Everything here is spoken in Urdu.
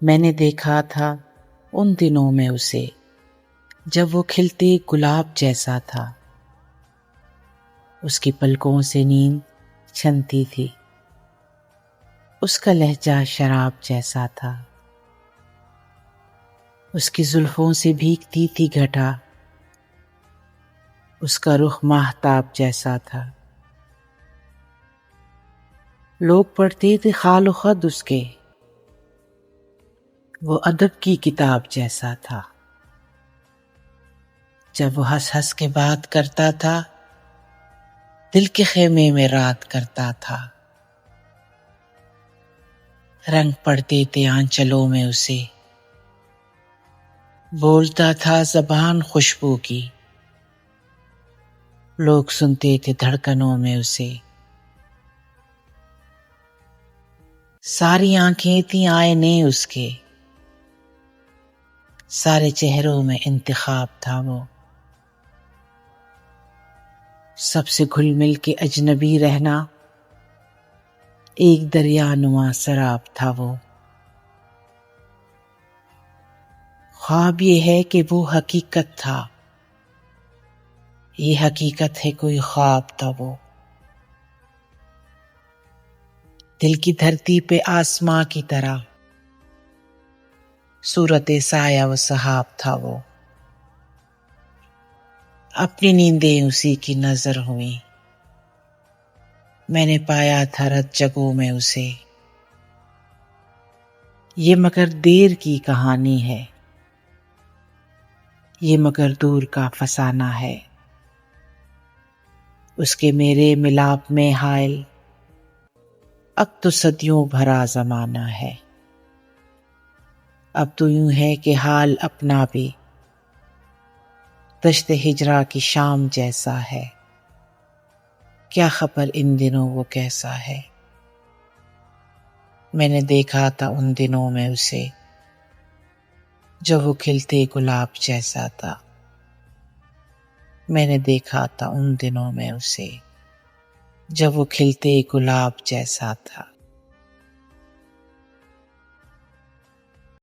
میں نے دیکھا تھا ان دنوں میں اسے جب وہ کھلتے گلاب جیسا تھا. اس کی پلکوں سے نیند چھنتی تھی. اس کا لہجہ شراب جیسا تھا. اس کی زلفوں سے بھیگتی تھی گھٹا. اس کا رخ ماہتاب جیسا تھا. لوگ پڑھتے تھے خال و خد اس کے، وہ ادب کی کتاب جیسا تھا. جب وہ ہنس ہنس کے بات کرتا تھا دل کے خیمے میں رات کرتا تھا. رنگ پڑتے تھے آنچلوں میں اسے، بولتا تھا زبان خوشبو کی. لوگ سنتے تھے دھڑکنوں میں اسے. ساری آنکھیں تھیں آئینے اس کے، سارے چہروں میں انتخاب تھا وہ. سب سے گھل مل کے اجنبی رہنا ایک دریا نما سراب تھا وہ. خواب یہ ہے کہ وہ حقیقت تھا، یہ حقیقت ہے کوئی خواب تھا وہ. دل کی دھرتی پہ آسماں کی طرح صورت سایہ و سحاب تھا وہ. اپنی نیندیں اسی کی نظر ہوئیں، میں نے پایا تھا رت جگوں میں اسے. یہ مگر دیر کی کہانی ہے، یہ مگر دور کا فسانہ ہے. اس کے میرے ملاپ میں حائل اب تو صدیوں بھرا زمانہ ہے. اب تو یوں ہے کہ حال اپنا بھی دشت ہجرا کی شام جیسا ہے. کیا خبر ان دنوں وہ کیسا ہے. میں نے دیکھا تھا ان دنوں میں اسے جب وہ کھلتے گلاب جیسا تھا. میں نے دیکھا تھا ان دنوں میں اسے جب وہ کھلتے گلاب جیسا تھا.